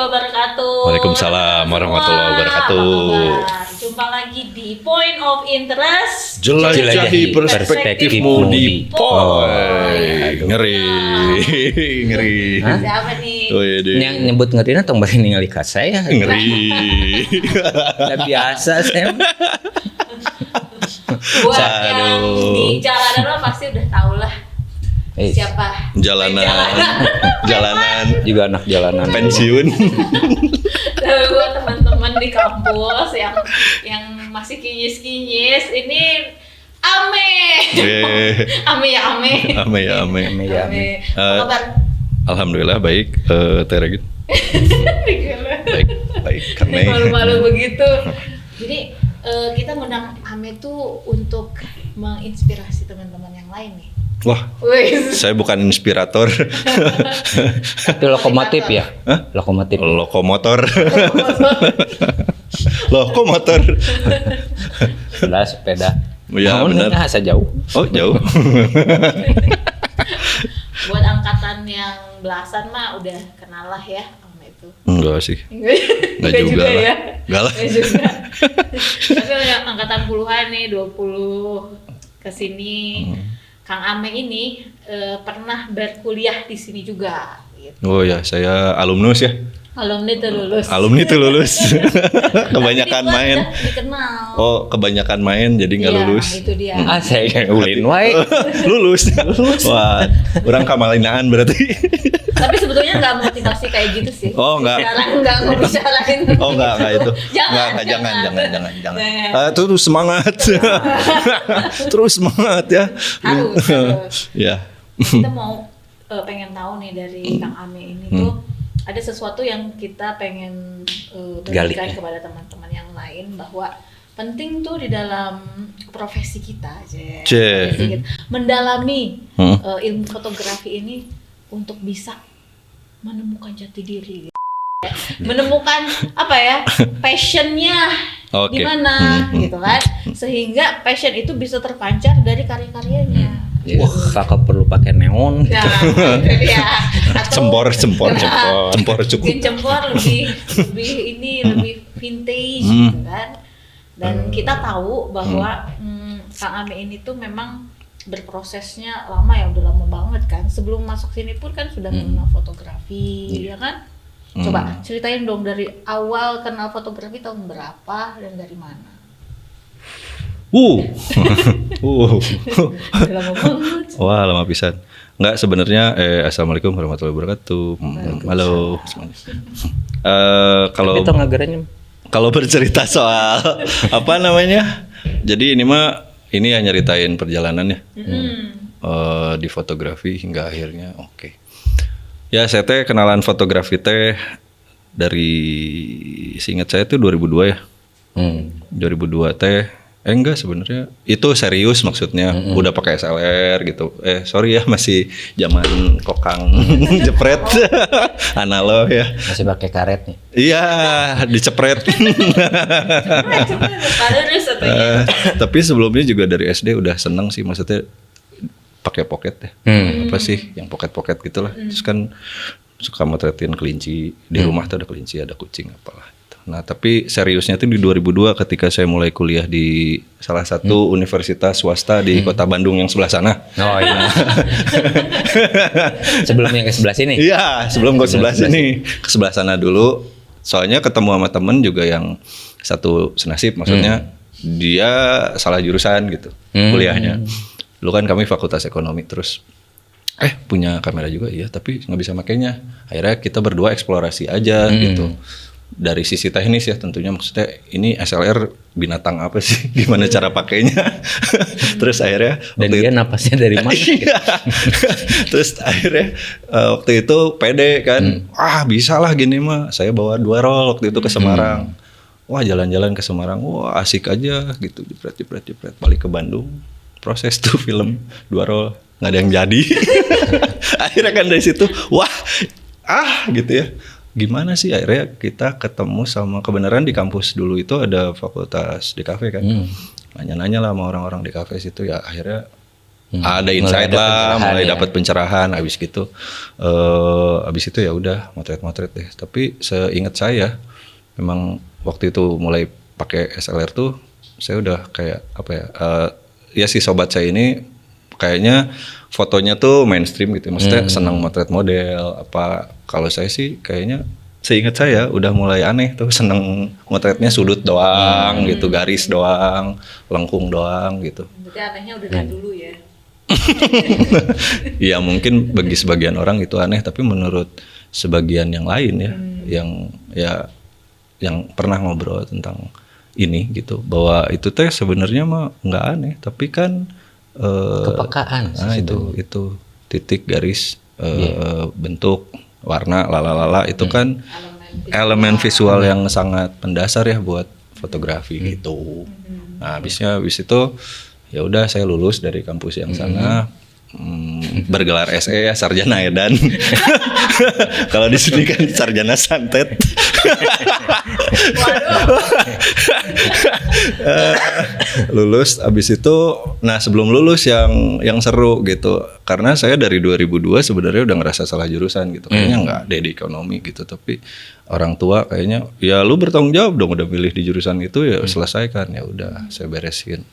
wabarakatuh. Waalaikumsalam warahmatullahi wabarakatuh. Jumpa lagi di Point of Interest. Jelajahi perspektifmu di Poi. Ngeri. Siapa nih? Yang nyebut ngeri atau bari ningali ka saya. Ngeri. Udah biasa saya. Buat yang di jalanan lo pasti udah tau lah siapa. Jalanan Juga anak jalanan. pensiun. Lalu buat teman-teman di kampus yang masih kinyis-kinyis, ini ame. Ame. Ame. Apa kabar? Alhamdulillah baik. Teh Regit. Baik. Karena Malu-malu begitu. Jadi kita ngundang Ame tuh untuk menginspirasi teman-teman yang lain nih. wah, Wih. saya bukan inspirator. Tapi lokomotif ya? Hah? Lokomotif. Lokomotor. Sepeda. Ya, benar. Asa jauh. Oh, jauh. Buat angkatan yang belasan mah udah kenal lah ya sama itu. Enggak sih. Enggak juga lah. Ya. Enggak lah. Enggak juga. Tapi yang angkatan puluhan nih, 20 ke sini. Kang Ame ini pernah berkuliah di sini juga gitu. Oh ya, saya alumnus ya. Alumni tuh lulus. Kebanyakan Tapi main. udah dikenal. Oh, kebanyakan main jadi nggak Iya, lulus. itu dia. Saya ulin wae. lulus. Wah, orang kamalinaan berarti. Tapi sebetulnya nggak motivasi kayak gitu sih. Oh, nggak. Nggak bicarain. Oh, enggak itu. Jangan. Terus semangat. Terus semangat ya. Harus. Ya. Kita mau pengen tahu nih dari Kang Ame ini tuh ada sesuatu yang kita pengen berikan kepada teman-teman yang lain, bahwa penting tuh di dalam profesi kita mendalami ilmu fotografi ini untuk bisa menemukan jati diri, menemukan apa ya, passionnya di mana gitu kan, sehingga passion itu bisa terpancar dari karya-karyanya. Wah, kakak perlu pakai neon. Nah, itu dia. Cempor cukup. Mungkin cempor lebih vintage gitu kan. Dan kita tahu bahwa Kang Ame ini tuh memang berprosesnya lama ya, udah lama banget kan. Sebelum masuk sini pun kan sudah mengenal fotografi, ya kan? Coba ceritain dong dari awal kenal fotografi tahun berapa dan dari mana? Lama banget. Wah, lama pisan. Enggak, sebenarnya assalamualaikum warahmatullahi wabarakatuh. Halo. Kalau bercerita soal apa namanya? Jadi ini ya nyeritain perjalanannya. Di fotografi hingga akhirnya oke. Ya, saya teh kenalan fotografi teh dari seingat saya tuh 2002 ya. 2002 teh enggak, sebenarnya itu serius maksudnya. Udah pakai SLR gitu. Sorry ya, masih zaman kokang jepret. Analog ya. Masih pakai karet nih. Iya, dicepret. Tapi sebelumnya juga dari SD udah seneng sih, maksudnya pakai pocket ya. Apa sih yang pocket gitulah. Terus kan suka motretin kelinci. Di rumah tuh ada kelinci, ada kucing apalah. Nah, tapi seriusnya itu di 2002 ketika saya mulai kuliah di salah satu universitas swasta di Kota Bandung yang sebelah sana. Oh iya. Sebelum yang ke sebelah sini? Iya, sebelum ke sebelah sini. Ke sebelah sana dulu. Soalnya ketemu sama temen juga yang satu senasib, maksudnya dia salah jurusan gitu kuliahnya. Dulu kan kami fakultas ekonomi, terus punya kamera juga, iya, tapi nggak bisa makainya. Akhirnya kita berdua eksplorasi aja gitu. Dari sisi teknis ya tentunya, maksudnya ini SLR binatang apa sih, gimana cara pakainya. Terus akhirnya dan dia napasnya dari mana? Terus akhirnya waktu itu pede kan, bisa lah gini mah. Saya bawa 2 roll waktu itu ke Semarang. Wah, jalan-jalan ke Semarang, wah asik aja gitu, jepret. Balik ke Bandung, proses tuh film 2 roll, nggak ada yang jadi. Akhirnya kan dari situ, gitu ya. Gimana sih, akhirnya kita ketemu sama, kebenaran di kampus dulu itu ada fakultas DKV kan. Nanya-nanya lah sama orang-orang DKV situ, ya akhirnya Ada insight Mulai ada lah, pencerahan mulai ya. dapat pencerahan. Abis itu ya udah motret deh. Tapi seingat saya, memang waktu itu mulai pakai SLR tuh, saya udah kayak apa ya? Ya si sobat saya ini kayaknya fotonya tuh mainstream gitu. Maksudnya senang motret model. Apa kalau saya sih kayaknya seingat saya udah mulai aneh tuh, seneng motretnya sudut doang gitu, garis doang, lengkung doang gitu. Berarti anehnya udah dari dulu ya. Ya mungkin bagi sebagian orang itu aneh, tapi menurut sebagian yang lain ya, yang pernah ngobrol tentang ini gitu, bahwa itu teh sebenarnya mah nggak aneh, tapi kan Kepekaan sih nah itu titik, garis, bentuk, warna, lala itu kan elemen visual yang sangat mendasar ya buat fotografi gitu. Nah habis itu ya udah saya lulus dari kampus yang sana, bergelar SE ya, sarjana edan. Kalau di sini kan sarjana santet. Lulus abis itu, nah sebelum lulus yang seru gitu, karena saya dari 2002 sebenarnya udah ngerasa salah jurusan gitu, kayaknya nggak deh di ekonomi gitu, tapi orang tua kayaknya ya lu bertanggung jawab dong, udah pilih di jurusan itu ya selesaikan, ya udah saya beresin.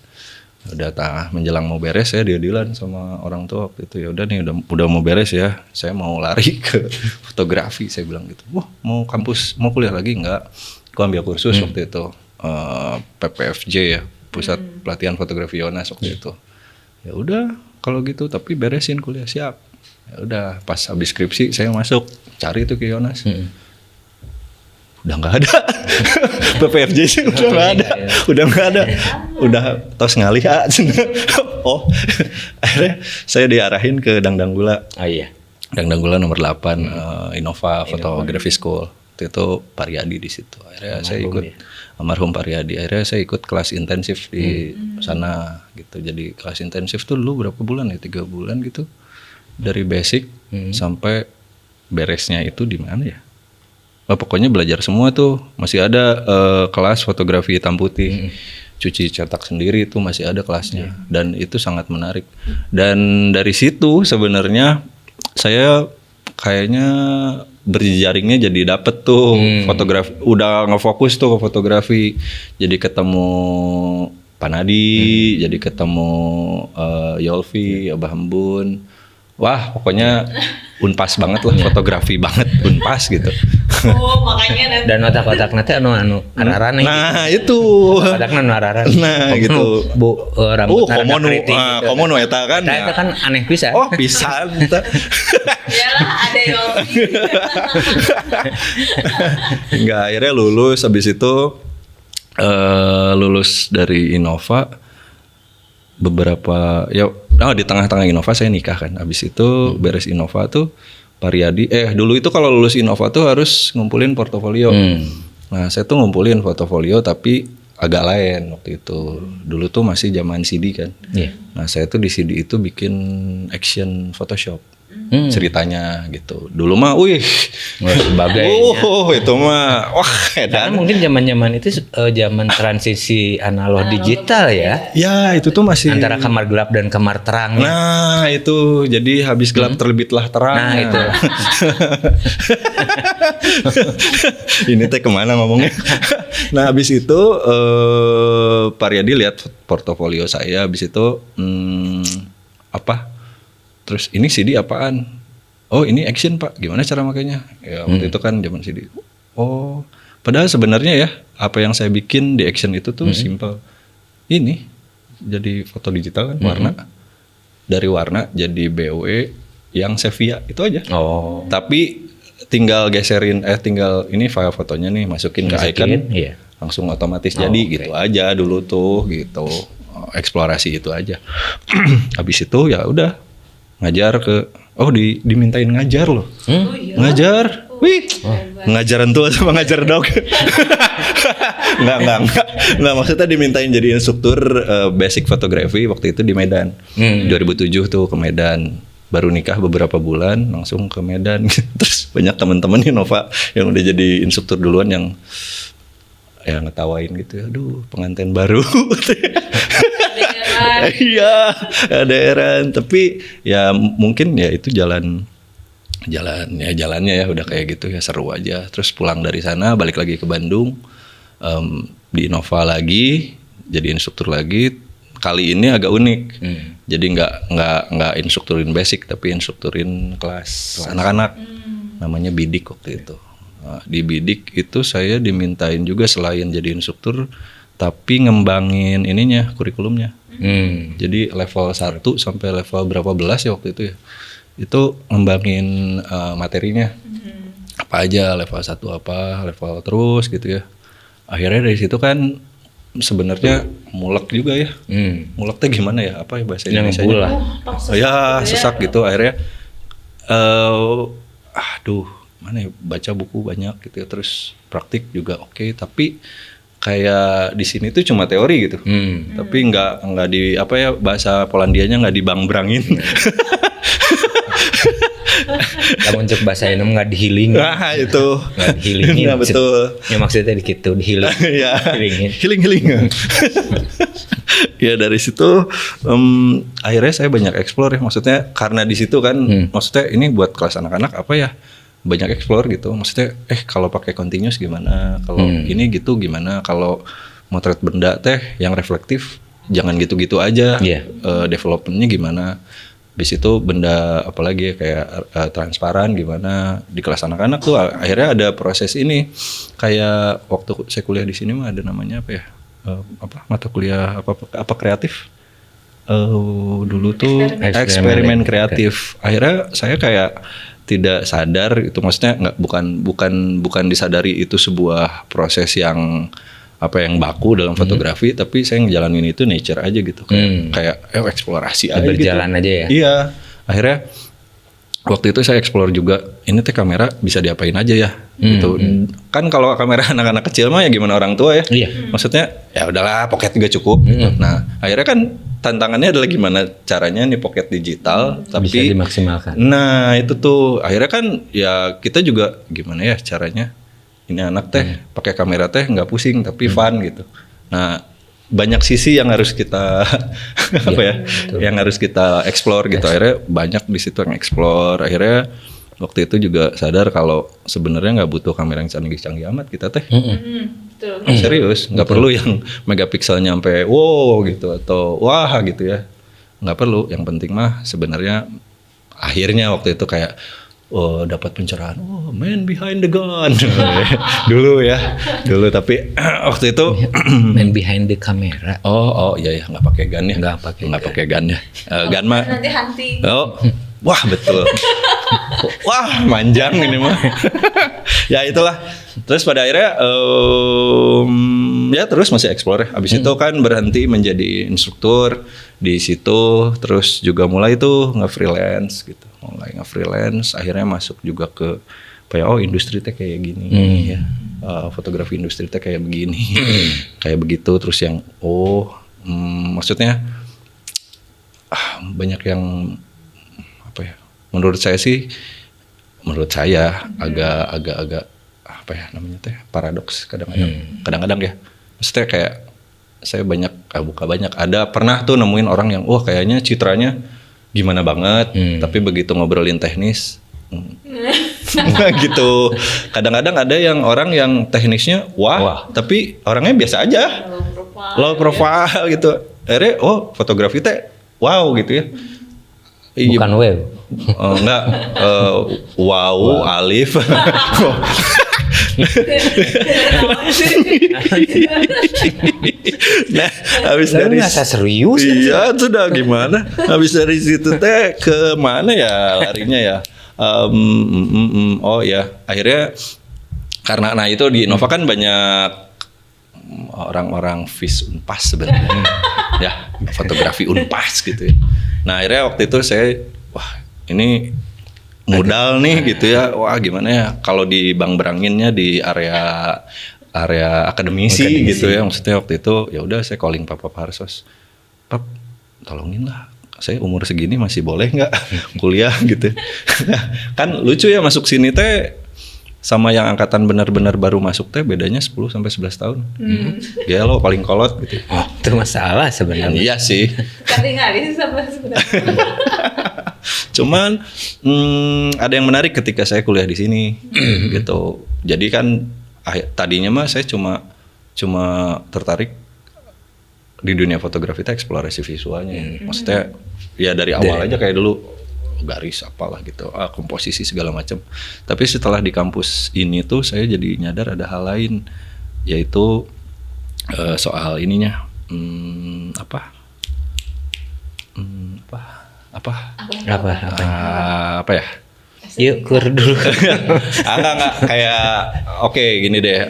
Udah menjelang mau beres saya dealan sama orang tua waktu itu, ya udah nih udah mau beres ya, saya mau lari ke fotografi, saya bilang gitu. Wah mau kuliah lagi nggak? Gua ambil kursus waktu itu, PPFJ ya, Pusat Pelatihan Fotografi Yonas waktu itu. Ya udah kalau gitu, tapi beresin kuliah, siap. Ya udah pas habis skripsi saya masuk cari tuh ke Yonas. Udah nggak ada. PPFJ sih udah nggak ada, udah tos ngalih ya. Oh akhirnya saya diarahin ke Dangdang Gula. Oh iya. Dangdang Gula nomor 8, Innova Photography School. Waktu itu Pariadi di situ. Akhirnya saya ikut almarhum Pariadi. Akhirnya saya ikut kelas intensif di sana gitu. Jadi kelas intensif tuh dulu berapa bulan ya? 3 bulan gitu. Dari basic sampai beresnya itu di mana ya? Pokoknya belajar semua tuh. Masih ada kelas fotografi hitam putih, cuci cetak sendiri itu masih ada kelasnya, dan itu sangat menarik. Dan dari situ sebenarnya saya kayaknya berjejaringnya jadi dapet tuh fotografi, udah ngefokus tuh ke fotografi. Jadi ketemu Panadi, jadi ketemu Yolvi, Abah Hembun. Wah pokoknya unpas banget lah, fotografi banget, unpas gitu. Oh makanya nanti. Dan otak-otak nanti anu araran Nah itu. Otakna anu araran. Nah gitu. Bu rambut komono, keriting gitu. komono eta kan. Eta kan aneh pisan. Oh pisan. Yalah ada Yofi. Enggak, akhirnya lulus, habis itu lulus dari Innova beberapa ya, di tengah-tengah Innova saya nikah kan. Habis itu beres Innova tuh Pariadi, dulu itu kalau lulus Innova tuh harus ngumpulin portofolio. Nah saya tuh ngumpulin portofolio tapi agak lain waktu itu. Dulu tuh masih zaman CD kan. Nah saya tuh di CD itu bikin action Photoshop. Ceritanya gitu. Dulu mah Sebagainya. itu mah wah Karena mungkin zaman-zaman itu zaman transisi analog digital ya. Ya itu tuh masih Antara kamar gelap dan kamar terang. Nah itu jadi habis gelap terbitlah terang. Nah itu. Ini teh kemana ngomongnya? Nah habis itu Pariadi lihat portofolio saya, habis itu apa? Terus ini CD apaan? Oh ini action pak, gimana cara makainya? Ya waktu itu kan zaman CD. Oh padahal sebenarnya ya apa yang saya bikin di action itu tuh simple. Ini jadi foto digital kan, warna. Dari warna jadi BOE yang Sevia itu aja. Oh. Tapi tinggal geserin, tinggal ini file fotonya nih masukin ke icon, iya. langsung otomatis jadi gitu aja dulu tuh gitu. Eksplorasi itu aja. Habis itu ya udah ngajar ke dimintain ngajar loh. Ngajar. Wih. Ngajaran tua sama ngajar dog. Enggak maksudnya dimintain jadi instruktur basic fotografi waktu itu di Medan. 2007 tuh ke Medan. Baru nikah beberapa bulan langsung ke Medan. Terus banyak teman-teman Innova yang udah jadi instruktur duluan yang ya ngetawain gitu. Aduh, pengantin baru. Iya, LDRan. Tapi ya mungkin ya itu jalannya ya udah kayak gitu ya, seru aja. Terus pulang dari sana balik lagi ke Bandung, di Innova lagi jadi instruktur lagi. Kali ini agak unik, jadi nggak instrukturin basic tapi instrukturin kelas anak-anak, namanya bidik waktu itu. Nah, di bidik itu saya dimintain juga selain jadi instruktur tapi ngembangin ininya, kurikulumnya. Jadi level 1 sampai level berapa belas ya waktu itu ya. Itu ngembangin materinya. Apa aja level 1 apa, level terus gitu ya. Akhirnya dari situ kan sebenarnya mulek juga ya. Mulek tuh gimana ya? Apa ya bahasa Indonesianya? Ya, sesak gitu. Akhirnya mana ya, baca buku banyak gitu ya, terus praktik juga oke, tapi kayak di sini tuh cuma teori gitu, tapi nggak di apa ya, bahasa Polandianya nggak dibangbrangin. Kamu untuk bahasa Indonesia nggak di healing. Nah itu nggak di healingin. Nah, betul. Ya maksudnya gitu di healing. Ya, healing. Ya dari situ akhirnya saya banyak explore ya, maksudnya karena di situ kan, maksudnya ini buat kelas anak-anak apa ya, banyak explore gitu, maksudnya kalau pakai continuous gimana, kalau ini gitu gimana, kalau motret benda teh yang reflektif jangan gitu-gitu aja, developmentnya gimana. Habis itu benda apalagi ya kayak transparan gimana di kelas anak-anak tuh. Akhirnya ada proses ini, kayak waktu saya kuliah di sini mah ada namanya apa ya, mata kuliah apa kreatif, dulu tuh eksperimen kreatif. Akhirnya saya kayak tidak sadar itu, maksudnya bukan disadari itu sebuah proses yang yang baku dalam fotografi, tapi saya ngejalanin itu nature aja gitu, kayak eksplorasi aja berjalan gitu. Aja ya. Iya, akhirnya waktu itu saya explore juga, ini teh kamera bisa diapain aja ya gitu. Kan kalau kamera anak-anak kecil mah ya gimana orang tua ya, maksudnya ya udahlah pocket juga cukup gitu. Nah akhirnya kan tantangannya adalah gimana caranya nih pocket digital tapi bisa dimaksimalkan. Nah itu tuh akhirnya kan ya kita juga gimana ya caranya ini anak teh pakai kamera teh nggak pusing tapi fun gitu. Nah banyak sisi yang harus kita yang harus kita explore gitu. Akhirnya banyak di situ yang explore. Akhirnya waktu itu juga sadar kalau sebenarnya nggak butuh kamera yang canggih-canggih amat kita teh. Serius, nggak perlu yang megapikselnya sampai wow gitu atau wah gitu ya, nggak perlu. Yang penting mah sebenarnya akhirnya waktu itu kayak dapat pencerahan, man behind the gun. dulu tapi waktu itu man behind the camera. Iya nggak pakai gun ya, nggak pakai gun ya. Gun mah nanti hunting. Wah betul. Wah manjang ini mah. Ya itulah. Terus pada akhirnya ya terus masih explore. Abis itu kan berhenti menjadi instruktur di situ. Terus juga mulai tuh nge-freelance gitu. Akhirnya masuk juga ke industri teh kayak gini ya. Fotografi industri teh kayak begini. Kayak begitu. Terus yang maksudnya banyak yang menurut saya agak paradoks kadang-kadang ya. Maksudnya kayak saya ada pernah tuh nemuin orang yang kayaknya citranya gimana banget, tapi begitu ngobrolin teknis gitu. Kadang-kadang ada yang orang yang teknisnya tapi orangnya biasa aja, low profile gitu. Akhirnya fotografi teh wow gitu ya. Bukan web. Enggak, wow, alif. Nah, habis dari serius. Iya, sudah gimana? Habis dari situ teh ke mana ya larinya ya? Akhirnya karena itu di Innova kan banyak orang-orang FIS Unpas sebenarnya. Ya, fotografi Unpas gitu ya. Nah, akhirnya waktu itu saya ini modal nih gitu ya. Wah, gimana ya kalau di bangberanginnya di area akademisi gitu ya. Maksudnya waktu itu ya udah saya calling Papa Harsos. Pap, tolongin lah. Saya umur segini masih boleh nggak kuliah gitu. Kan lucu ya masuk sini teh sama yang angkatan benar-benar baru masuk teh bedanya 10 sampai 11 tahun. Dia lo paling kolot gitu. Oh, itu masalah sebenarnya. Iya sih. Kali-kali sama sebenarnya. Cuman ada yang menarik ketika saya kuliah di sini gitu. Jadi kan tadinya mah saya cuma tertarik di dunia fotografi itu eksplorasi visualnya. Maksudnya ya dari awal aja kayak dulu garis apalah gitu, komposisi segala macam. Tapi setelah di kampus ini tuh saya jadi nyadar ada hal lain, yaitu soal ininya apa ya? Yuk kur dulu. Enggak kayak oke, gini deh.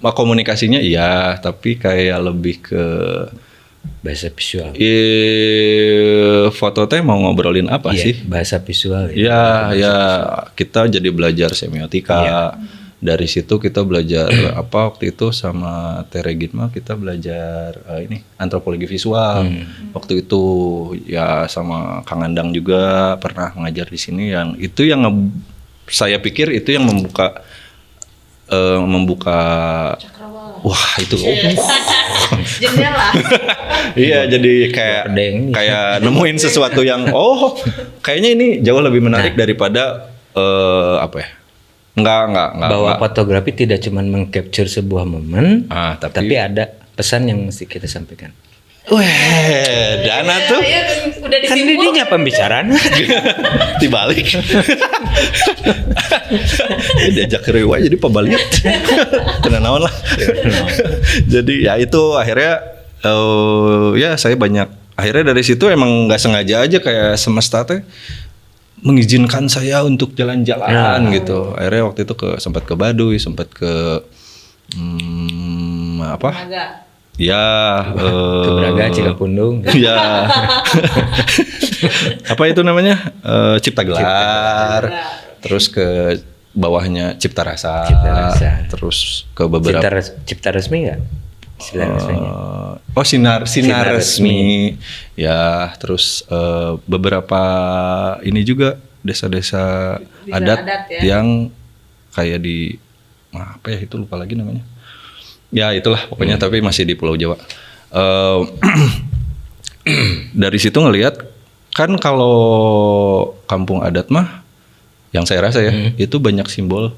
Komunikasinya iya, tapi kayak lebih ke Bahasa visual. Foto teh mau ngobrolin apa Iya, sih? bahasa visual. Ya kita jadi belajar semiotika. Iya. Dari situ kita belajar waktu itu sama Teregin mah kita belajar ini antropologi visual. Waktu itu ya sama Kang Andang juga pernah mengajar di sini, yang itu yang saya pikir itu yang membuka Cakrawala. wah itu Jendela. iya, jadi kayak nemuin sesuatu yang kayaknya ini jauh lebih menarik daripada apa ya? Enggak. Bahwa fotografi tidak cuma mengcapture sebuah momen, tapi ada pesan yang mesti kita sampaikan. Weh, Dana tuh Udah Kan disimpul. didinya pembicaraan. dibalik. Diajak ke rewa jadi pembaliut. Kena naon lah. Jadi ya itu akhirnya ya saya banyak, akhirnya dari situ emang nggak sengaja aja kayak semesta teh mengizinkan saya untuk jalan-jalan gitu. Akhirnya waktu itu sempat ke Baduy, sempat ke Naga. ya Ke Braga, Cikapundung. ya apa itu namanya, Cipta Gelar, terus ke bawahnya Cipta Rasa, terus ke beberapa Cipta resmi nggak? Istilah resminya. Sinar resmi ya, terus beberapa ini juga desa-desa adat ya. yang kayak di apa ya itu lupa lagi namanya. Ya itulah pokoknya, tapi masih di Pulau Jawa. Dari situ ngelihat kan kalau kampung adat mah yang saya rasa ya itu banyak simbol.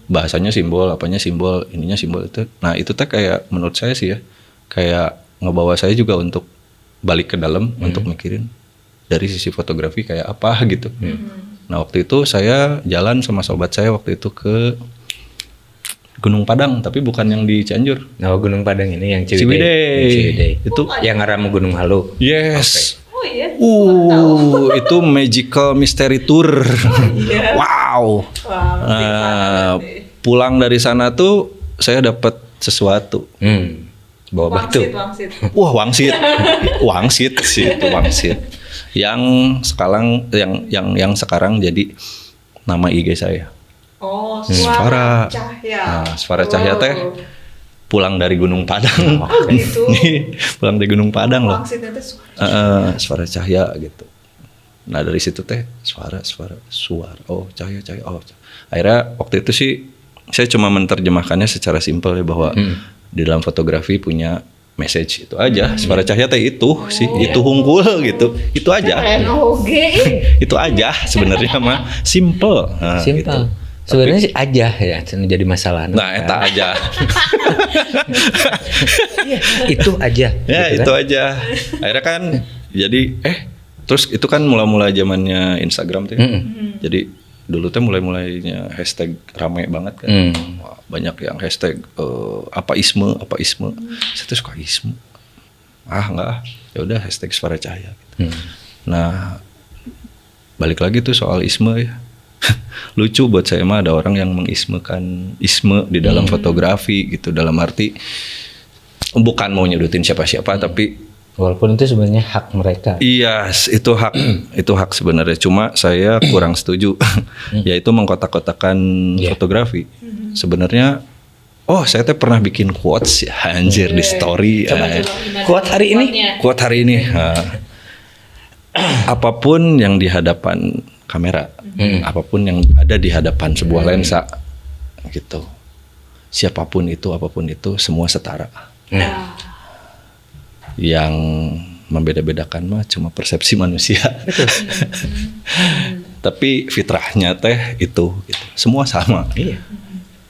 Bahasanya simbol, apanya simbol, ininya simbol itu. Nah itu teh kayak menurut saya sih ya, kayak ngebawa saya juga untuk balik ke dalam untuk mikirin dari sisi fotografi kayak apa gitu. Nah waktu itu saya jalan sama sobat saya waktu itu ke Gunung Padang, tapi bukan yang di Cianjur. Oh, Gunung Padang ini yang Ciwidey. Ciwidey. Itu yang ngaramu Gunung Halu. yes. Oh iya. Itu magical mystery tour. Wow. Pulang dari sana tuh saya dapat sesuatu. Bawa batu. Wangsit. Wah, wangsit sih itu wangsit. Yang sekarang jadi nama IG saya. Oh, Sfara Cahya. Nah, Sfara Cahya teh pulang dari Gunung Padang. Gitu. Nih, pulang dari Gunung Padang loh. Wangsitnya teh suara. Sfara Cahya gitu. Nah dari situ teh suara. Oh cahaya. Oh. Akhirnya waktu itu sih saya cuma menerjemahkannya secara simpel ya, bahwa di dalam fotografi punya message itu aja. Sfara Cahya teh itu sih, itu hungkul gitu. Itu aja. Itu aja sebenarnya mah simple. Nah, Simpel. gitu. Sebenarnya sih aja ya, jadi masalah. Nah, eta aja. Itu aja. Ya, gitu itu kan? aja. Akhirnya kan jadi terus itu kan mula-mula zamannya Instagram tuh. Jadi dulu tuh mulainya hashtag rame banget kan. Wah, banyak yang hashtag apa isme. Saya tuh suka isme. Enggak. Ya udah hashtag Sfara Cahya gitu. Nah, balik lagi tuh soal isme ya. Lucu buat saya mah ada orang yang mengismekan isme di dalam fotografi gitu, dalam arti bukan mau nyebutin siapa-siapa tapi walaupun itu sebenarnya hak mereka. iya, itu hak sebenarnya, cuma saya kurang setuju yaitu mengkotak-kotakan fotografi. Sebenarnya saya teh pernah bikin quotes ya, anjir di story. Quote hari ini. Quote hari ini. Apapun yang di hadapan kamera apapun yang ada di hadapan sebuah lensa gitu. Siapapun itu, apapun itu, semua setara. Yang membeda-bedakan mah cuma persepsi manusia. Tapi fitrahnya teh itu gitu. Semua sama. Iya.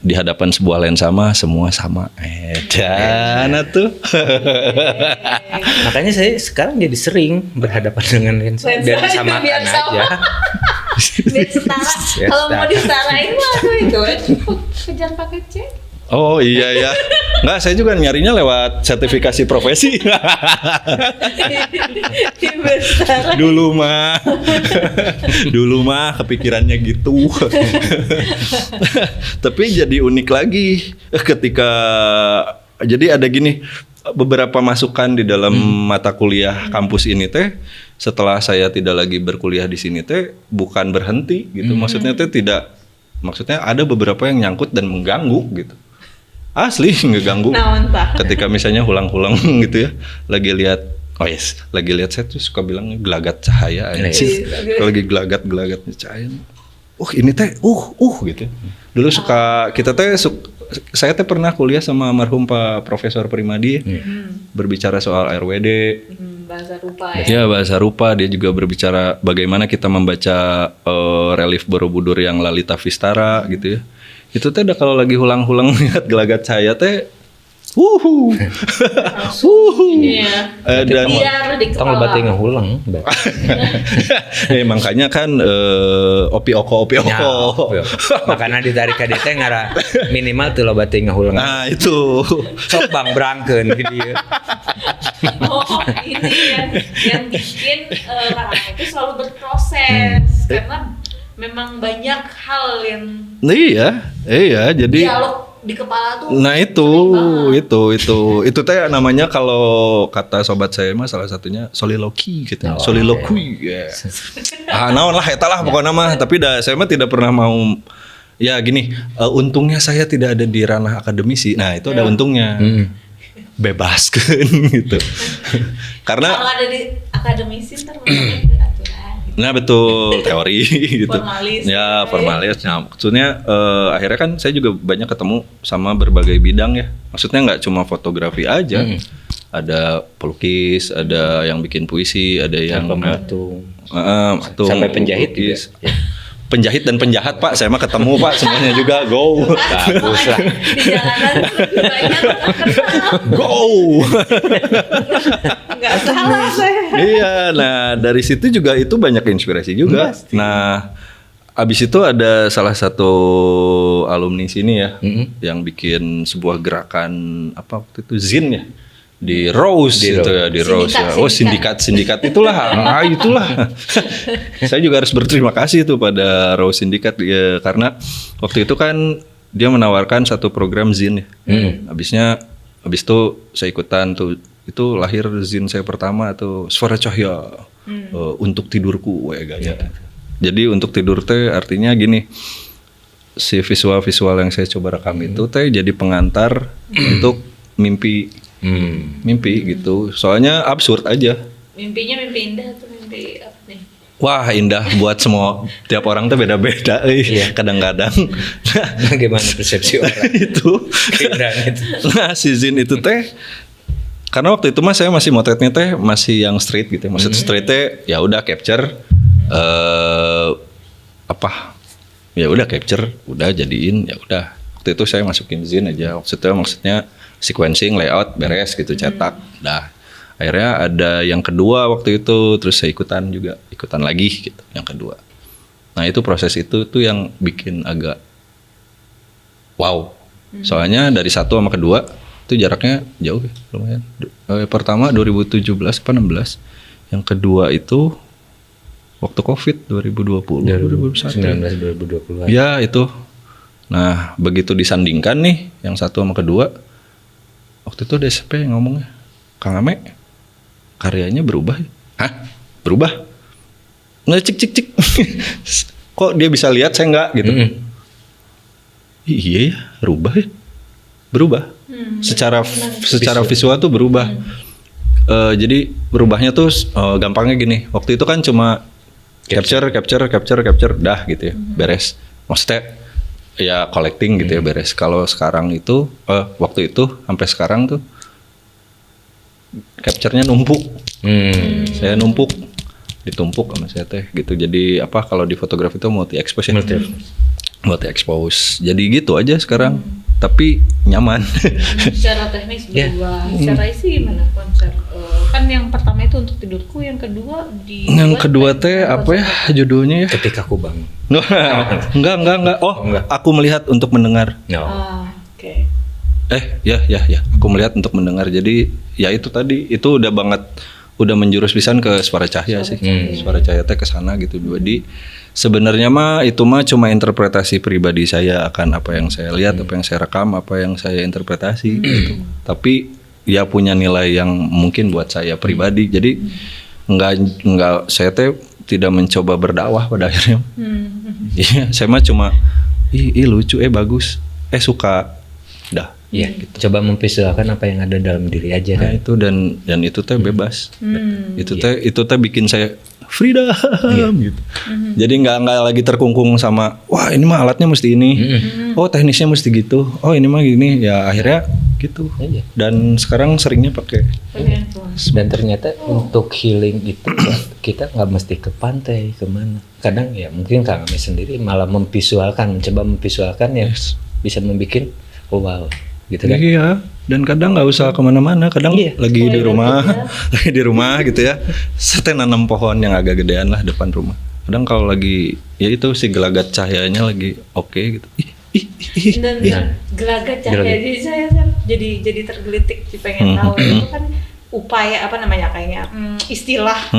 Di hadapan sebuah lensa mah semua sama. Dana tuh. Makanya saya sekarang jadi sering berhadapan dengan lensa dan samakan biar aja. sama. Biar setara. Biar Kalau mau setara. disetarain mah tuh itu kejar pakai C. Oh iya ya. Enggak, saya juga nyarinya lewat sertifikasi profesi. Biar setara. Dulu mah kepikirannya gitu. Tapi jadi unik lagi ketika jadi ada gini, beberapa masukan di dalam mata kuliah kampus ini teh setelah saya tidak lagi berkuliah di sini teh bukan berhenti gitu. Maksudnya teh maksudnya ada beberapa yang nyangkut dan mengganggu gitu. Asli ngeganggu. Naon tah? Ketika misalnya hulang-hulang gitu ya, lagi lihat saya tuh suka bilang gelagat cahaya anjir. Kalau lagi gelagat-gelagatnya cahaya. Ini teh gitu. Dulu saya teh pernah kuliah sama almarhum Pak Profesor Primadi berbicara soal RWD. Bahasa rupa Ya, bahasa rupa. Dia juga berbicara bagaimana kita membaca relief Borobudur yang Lalita Vistara gitu ya. Itu teh kalau lagi hulang-hulang lihat gelagat cahaya teh Iya. Dan Biar di Tong kepala. lebatnya ngehulang. makanya kan opi oko. Makanya ditarik ke DT ngara minimal tuh lebatnya ngehulang. Nah itu. Sok bang berangkeun ke dia. Ini yang bikin Kang Ame itu selalu berproses karena memang banyak hal yang Iya jadi dialog di kepala tuh. nah itu teh namanya kalau kata sobat saya mah salah satunya soliloquy gitu. Soliloquy. Naon lah eta lah pokoknya mah, tapi saya mah tidak pernah mau ya gini, untungnya saya tidak ada di ranah akademisi. Nah, itu ada untungnya. Bebaskan gitu. Karena kalau ada di akademisi ntar masuknya ke aturan. Nah betul, teori gitu. Formalis. Ya formalis. Nah, maksudnya akhirnya kan saya juga banyak ketemu sama berbagai bidang ya. Maksudnya nggak cuma fotografi aja. Ada pelukis, ada yang bikin puisi, ada yang Pematung. matung, Sampai penjahit pelukis. juga. Penjahit dan penjahat Pak, saya mah ketemu Pak semuanya juga. Go. Bagus lah. Di jalanan lebih banyak orang kenal. Go. Nggak salah saya. Iya, nah dari situ juga itu banyak inspirasi juga. Nah, abis itu ada salah satu alumni sini ya, yang bikin sebuah gerakan apa waktu itu zin ya di Rose gitu ya, di Rose ya. Oh sindikat itulah, itulah. Saya juga harus berterima kasih tuh pada Rose Sindikat ya, karena waktu itu kan dia menawarkan satu program zin ya. Abis itu saya ikutan tuh. Itu lahir zin saya pertama tuh Suara Cahya untuk tidurku gaya. Jadi untuk tidur teh artinya gini, si visual yang saya coba rekam itu teh jadi pengantar untuk mimpi gitu. Soalnya absurd aja. Mimpinya mimpi indah tuh mimpi apa nih? Wah indah buat semua tiap orang tuh beda-beda. Kadang-kadang. Bagaimana persepsi orang itu. keindahan itu. Nah si zin itu teh karena waktu itu mas saya masih motretnya teh masih yang street gitu. Maksud street teh ya udah capture ya udah capture, udah jadiin ya udah. Waktu itu saya masukin zin aja. Maksudnya sequencing, layout, beres gitu, cetak. Dah. Akhirnya ada yang kedua waktu itu, terus saya ikutan lagi gitu yang kedua. Nah, itu proses itu tuh yang bikin agak wow. Soalnya dari satu sama kedua itu jaraknya jauh ya, lumayan. Pertama 2017 apa 16. Yang kedua itu waktu Covid 2020 2021. 2020. Ya, itu. Nah, begitu disandingkan nih yang satu sama kedua, waktu itu DSP ngomongnya, Kang Ame, karyanya berubah ya? Hah? Berubah? Nggak cik. Kok dia bisa lihat, saya nggak gitu. Iya ya, berubah ya? Berubah. Secara visual tuh berubah. Jadi berubahnya tuh gampangnya gini, waktu itu kan cuma capture dah gitu ya, beres. Maksudnya ya collecting gitu ya, beres. Kalau sekarang itu waktu itu sampai sekarang tuh capture-nya numpuk. Saya ditumpuk sama saya teh gitu. Jadi apa kalau di fotografi itu multi expose ya. Multi expose. Jadi gitu aja sekarang. Tapi nyaman. Secara teknis berdua, secara isi gimana konsep? Kan yang pertama itu untuk tidurku, yang kedua Yang kedua teh apa ya judulnya ya? Ketika aku bangun. Enggak. Oh, aku melihat untuk mendengar. Oke. Ya. Aku melihat untuk mendengar. Jadi ya itu tadi itu udah menjurus pisan ke suara cahaya sih. Suara cahaya teh ke sana gitu. Jadi sebenarnya itu cuma interpretasi pribadi saya akan apa yang saya lihat, apa yang saya rekam, apa yang saya interpretasi gitu. Tapi ya punya nilai yang mungkin buat saya pribadi. Jadi enggak saya teh tidak mencoba berdakwah pada akhirnya. Iya, saya mah cuma lucu, bagus, suka. Dah. Iya, gitu. Coba memvisualkan apa yang ada dalam diri aja kan. Nah, itu dan itu teh bebas. Itu teh bikin saya freedom gitu. Jadi nggak lagi terkungkung sama wah ini mah alatnya mesti ini. Oh teknisnya mesti gitu. Oh ini mah gini ya akhirnya gitu. Dan sekarang seringnya pakai handphone. Dan ternyata untuk healing itu kita nggak mesti ke pantai kemana. Kadang ya mungkin kami sendiri malah mencoba memvisualkan yang bisa membuat wow gitu kan. Iya, dan kadang nggak usah kemana-mana, kadang lagi di rumah gitu ya. Saya nanam pohon yang agak gedean lah depan rumah. Kadang kalau lagi ya itu si gelagat cahayanya lagi oke gitu. Dan gelagat cahaya jadi tergelitik pengen tahu itu kan upaya apa namanya kayaknya istilah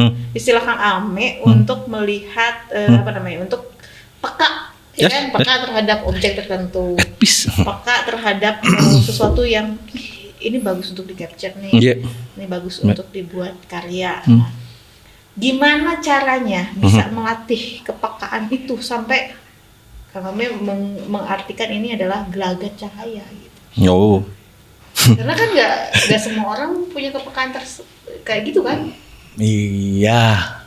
Kang Ame untuk melihat untuk peka. Ya kan, peka terhadap objek tertentu, peka terhadap sesuatu yang ini bagus untuk di capture nih, ini bagus untuk dibuat karya. Nah, gimana caranya bisa melatih kepekaan itu sampai kami mengartikan ini adalah gelagat cahaya gitu. Karena kan nggak semua orang punya kepekaan kayak gitu kan? Iya.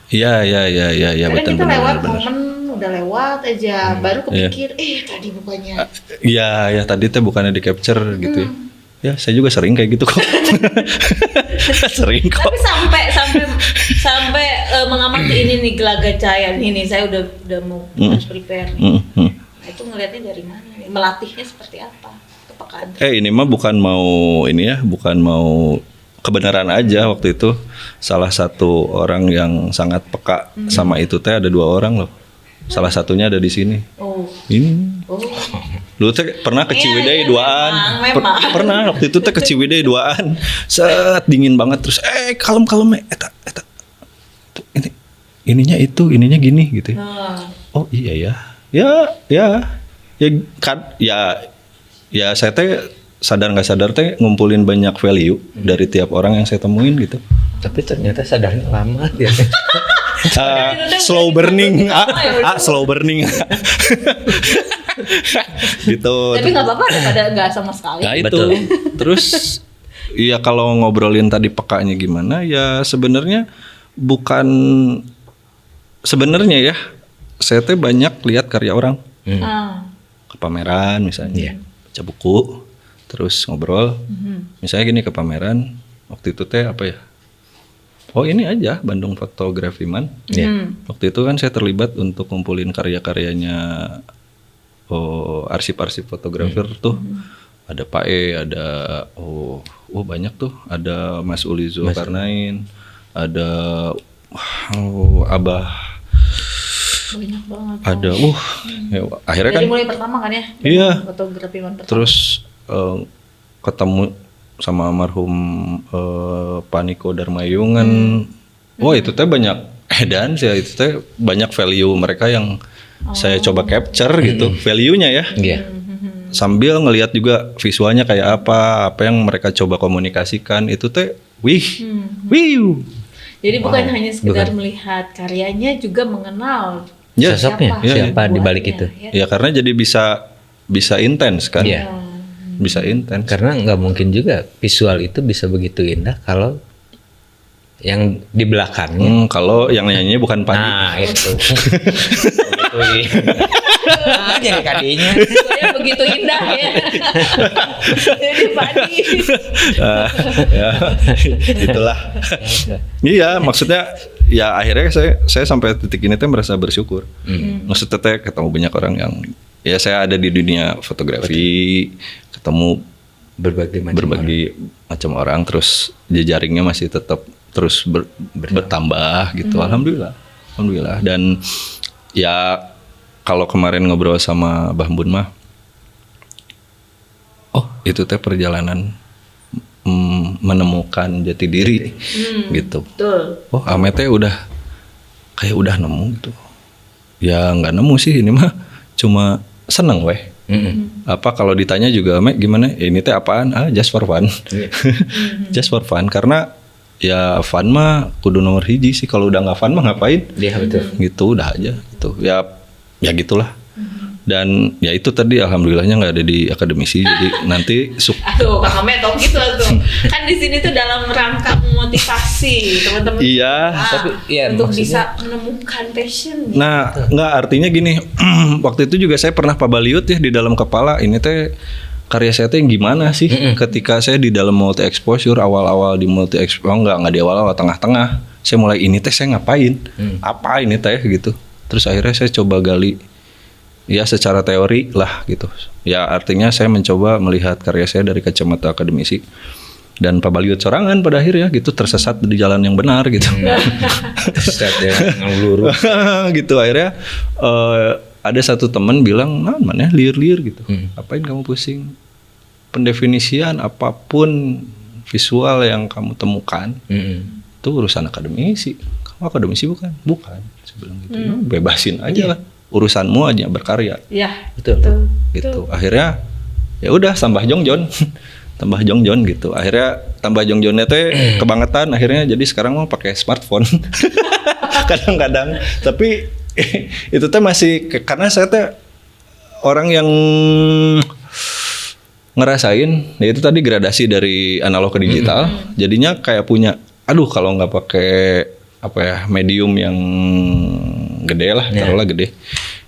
Kadang kita lewat momen udah lewat aja, baru kepikir, tadi bukannya. Iya, tadi teh bukannya di capture gitu ya. Ya, saya juga sering kayak gitu kok. Sering kok. Tapi sampai mengamati ini nih gelagat cahaya ini, saya udah mau harus prepare nih. Nah, itu ngelihatnya dari mana nih? Melatihnya seperti apa? Kepekaan. Ini mah bukan mau kebenaran aja. Waktu itu salah satu orang yang sangat peka sama itu teh ada 2 orang loh. Salah satunya ada di sini. Ini. Lu teh pernah ke Ciwidey duaan? Pernah waktu itu teh ke Ciwidey duaan. Set dingin banget terus kalem eta. Ininya gini gitu. Oh iya ya. Ya saya teh sadar nggak sadar teh ngumpulin banyak value dari tiap orang yang saya temuin gitu. Tapi ternyata sadarnya lama ya. Slow burning, slow burning. Gitu. Tapi nggak apa-apa daripada nggak sama sekali. Nah itu. Terus ya kalau ngobrolin tadi pekanya gimana ya sebenarnya ya saya teh banyak lihat karya orang. Ke pameran misalnya, baca buku, terus ngobrol. Misalnya gini ke pameran, waktu itu teh apa ya? Oh ini aja Bandung Photography Month. Waktu itu kan saya terlibat untuk ngumpulin karya-karyanya arsip-arsip fotografer tuh. Ada Pak ada banyak tuh. Ada Mas Uli Zulkarnain, ada Abah. Banyak banget. Ada akhirnya dari kan mulai pertama kan ya? Iya. Fotografi pertama. Terus ketemu sama almarhum Paniko Darmayungan. Itu teh banyak edan sih, itu teh banyak value mereka yang saya coba capture gitu, value-nya ya. Sambil ngelihat juga visualnya kayak apa yang mereka coba komunikasikan, itu teh Jadi bukan hanya sekedar melihat karyanya, juga mengenal sosoknya, siapa di balik itu. Ya karena jadi bisa intens kan. Bisa intens. Karena nggak mungkin juga visual itu bisa begitu indah kalau yang di belakangnya. Kalau yang nyanyi bukan Padi. Nah itu. Begitu. Jadi kadinya. Soalnya begitu indah ya. Jadi Padi. Ya, itulah. Iya, maksudnya ya akhirnya saya sampai titik ini teh merasa bersyukur. Maksudnya teh ketemu banyak orang yang ya saya ada di dunia fotografi, ketemu berbagai macam orang, terus jejaringnya masih tetap terus bertambah gitu. Alhamdulillah. Dan ya kalau kemarin ngobrol sama Mbah Bun mah, oh itu teh perjalanan menemukan jati diri gitu. Betul. Oh Ame teh udah nemu gitu. Ya nggak nemu sih, ini mah cuma seneng weh. Apa kalau ditanya juga Ame gimana? Ini teh apaan? Just for fun. Just for fun, karena ya fun mah kudu nomor hiji sih. Kalau udah nggak fun mah ngapain? Iya betul. Gitu udah aja gitu. Ya gitulah. Dan ya itu tadi alhamdulillahnya nggak ada di akademisi, jadi nanti Aduh, Kak Ame tau gitu tuh. Kan di sini tuh dalam rangka memotivasi teman-teman. Iya. Tapi ya untuk maksudnya- bisa menemukan passion. Nah, nggak, artinya gini, waktu itu juga saya pernah pabaliut ya di dalam kepala, ini teh karya saya teh yang gimana sih ketika saya di dalam multi exposure, awal-awal di multi exposure, nggak di awal-awal, tengah-tengah, saya mulai ini teh saya ngapain, apa ini teh gitu, terus akhirnya saya coba gali, ya secara teori lah gitu, ya artinya saya mencoba melihat karya saya dari kacamata akademisi. Dan pabaliut sorangan pada akhirnya gitu, tersesat di jalan yang benar gitu. Tersesat ya, ngelurus. Gitu akhirnya ada satu teman bilang, nah mana liar-liar gitu, apain kamu pusing, pendefinisian apapun visual yang kamu temukan itu urusan akademisi, kamu akademisi bukan saya bilang gitu. Ya, bebasin aja lah, urusanmu aja berkarya. Ya, Betul. Gitu akhirnya ya udah tambah jongjon tambah jongjon gitu, akhirnya tambah jongjonnya teh kebangetan, akhirnya jadi sekarang mau pakai smartphone kadang-kadang, tapi itu teh masih karena saya teh orang yang ngerasain ya itu tadi gradasi dari analog ke digital, jadinya kayak punya aduh kalau nggak pakai apa ya medium yang gede lah, taruhlah gede,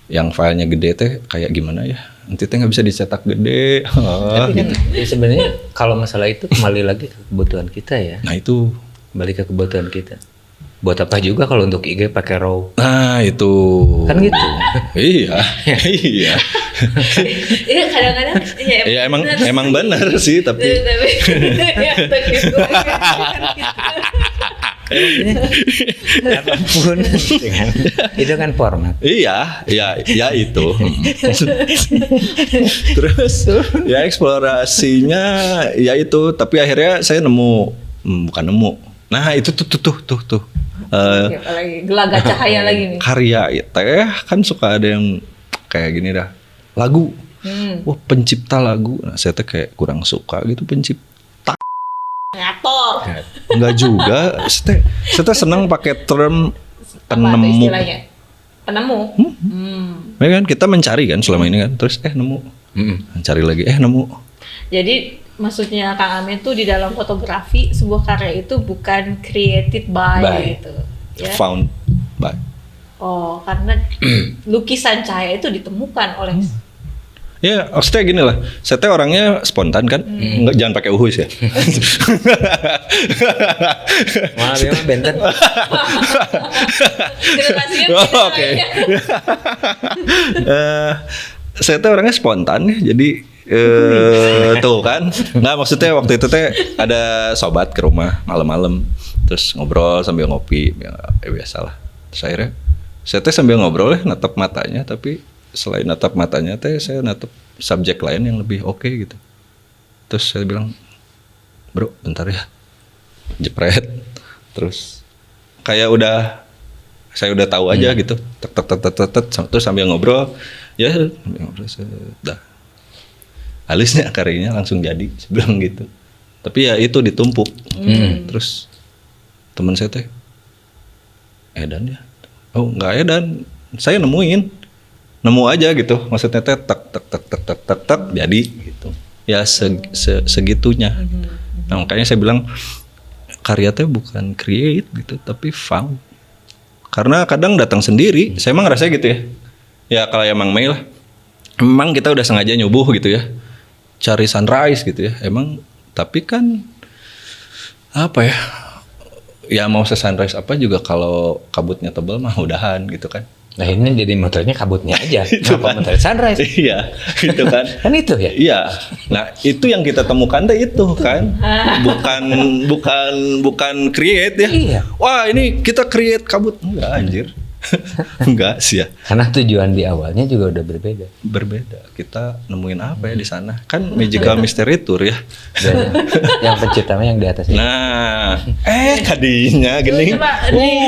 yang filenya gede teh kayak gimana ya, nanti teh nggak bisa dicetak gede. Tapi kan ya sebenarnya kalau masalah itu kembali lagi ke kebutuhan kita ya. Nah itu Balik ke kebutuhan kita. Buat apa juga kalau untuk IG pakai RAW? nah itu Kan gitu. iya iya Iya kadang-kadang ya emang benar sih, tapi ya, begitu. Apapun dengan itu kan format. iya itu. Terus ya eksplorasinya ya itu, tapi akhirnya saya nemu bukan nemu, nah itu tuh Lagi gelagat cahaya lagi nih. karya ya, teh kan suka ada yang kayak gini dah, lagu, wah pencipta lagu, nah saya teh kayak kurang suka gitu pencipta. Kreator. Enggak juga, saya teh senang pakai term Apa tuh penemu. istilahnya? Penemu. Ya kan kita mencari kan selama ini kan, terus nemu, cari lagi nemu. Jadi maksudnya Kang Ame tuh di dalam fotografi sebuah karya itu bukan created by gitu. Ya. Found by. Oh, karena lukisan cahaya itu ditemukan oleh Ya, maksudnya gini lah, saya teh orangnya spontan kan, nggak, jangan pakai uhus ya. Maaf ya Mas Benten. generasinya Oh, beda oke. ya. Saya teh orangnya spontan ya, jadi tuh kan, nggak, maksudnya waktu itu teh ada sobat ke rumah malam-malam, terus ngobrol sambil ngopi, ya biasalah. Terus akhirnya saya teh sambil ngobrol natap matanya, tapi selain natap matanya teh saya natap subjek lain yang lebih oke gitu. Terus saya bilang, bro bentar ya, jepret, terus kayak saya udah tahu aja gitu, terus sambil ngobrol, ya dah alisnya karyanya langsung jadi, saya bilang gitu. Tapi ya itu ditumpuk. Terus teman saya teh, edan ya, oh nggak edan, saya nemu aja gitu, maksudnya teh tek jadi gitu ya, segitunya. Nah makanya saya bilang karya teh bukan create gitu, tapi found. Karena kadang datang sendiri. Saya emang ngerasa gitu ya. Ya kalau emang Mei lah. Memang kita udah sengaja nyubuh gitu ya. Cari sunrise gitu ya. Emang tapi kan apa ya? Ya mau se-sunrise apa juga kalau kabutnya tebal mah udahan gitu kan. Nah ini jadi motornya kabutnya aja. Kenapa motor sunrise? Iya, gitu kan. Kan itu ya. Iya. Nah, itu yang kita temukan teh itu kan. Bukan create ya. Iya. Wah, ini kita create kabut. Enggak anjir. Enggak sih ya. Karena tujuan di awalnya juga udah berbeda. Berbeda. Kita nemuin apa ya di sana? Kan Magical Mystery Tour ya. Dan yang penciptanya yang di atas ini. Nah, kadinya gini. Coba nih,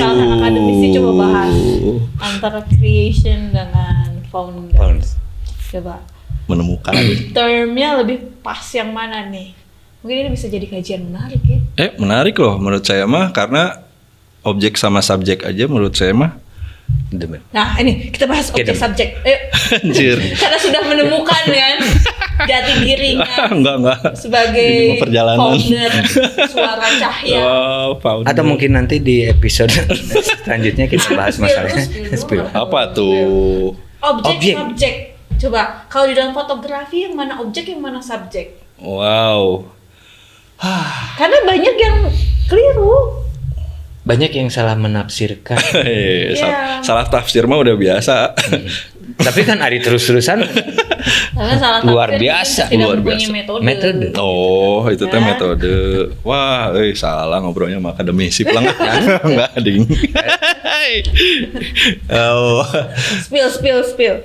kalau akademisi coba bahas antara creation dengan founders. Coba Menemukan. termnya lebih pas yang mana nih? Mungkin ini bisa jadi kajian menarik ya. Menarik loh menurut saya mah karena objek sama subjek aja menurut saya mah. Demen. Nah ini kita bahas objek subjek. Ayo. Anjir. Karena sudah menemukan kan jati dirinya Enggak. sebagai Ini mah perjalanan. founder Suara Cahya. Wow, founder. Atau mungkin nanti di episode selanjutnya kita bahas masalahnya. Spill. Apa tuh? Objek subjek. Coba kalau di dalam fotografi yang mana objek yang mana subjek? Wow. Karena banyak yang keliru. Banyak yang salah menafsirkan. Iya. Salah tafsir mah udah biasa. Tapi kan Ari terus-terusan Karena salah Luar tafsir biasa. tidak Luar mempunyai biasa. metode. Oh, itu teh Ya. metode. Wah, salah ngobrolnya sama akademisi pelang. Enggak, ding. Oh. Spill.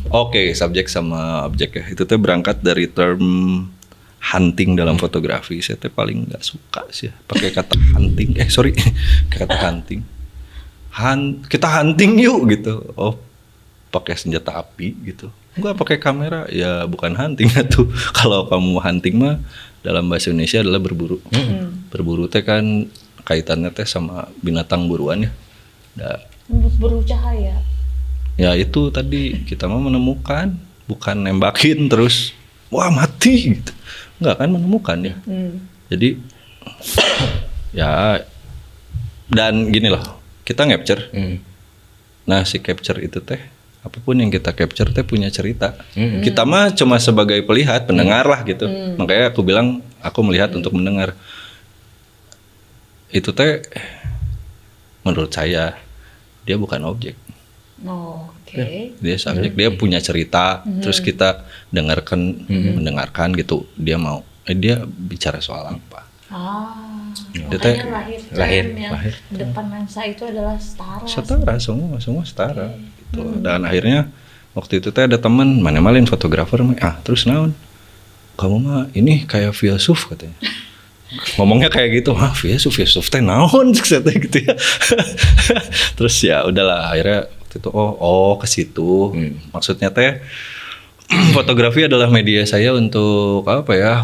Oke, subjek sama objek ya. Itu teh berangkat dari term hunting dalam fotografi. Saya teh paling nggak suka sih ya, pakai kata hunting. Kata hunting. Kita hunting yuk gitu. Oh, pakai senjata api gitu. Enggak pakai kamera, ya bukan hunting tuh. Kalau kamu hunting mah dalam bahasa Indonesia adalah berburu. Berburu teh kan kaitannya teh sama binatang buruan ya. Berburu cahaya. Ya itu tadi kita mau menemukan, bukan nembakin terus wah mati gitu. Enggak kan menemukan ya. Jadi ya dan gini loh, kita capture. Nah, si capture itu teh apapun yang kita capture teh punya cerita. Kita mah cuma sebagai pelihat, pendengar lah gitu. Makanya aku bilang aku melihat untuk mendengar. Itu teh menurut saya dia bukan objek. Oh, oke. Dia subjek, dia punya cerita, terus kita mendengarkan gitu. Dia mau dia bicara soal apa. Makanya lahir yang lahir. depan lensa itu adalah setara. Setara, semua setara gitu. Dan akhirnya waktu itu teh ada teman mana malin fotografer terus naon? Kamu mah ini kayak filsuf katanya. Ngomongnya kayak gitu, filsuf teh naon gitu ya. Terus ya udahlah akhirnya waktu itu ke situ. Maksudnya teh fotografi adalah media saya untuk apa ya?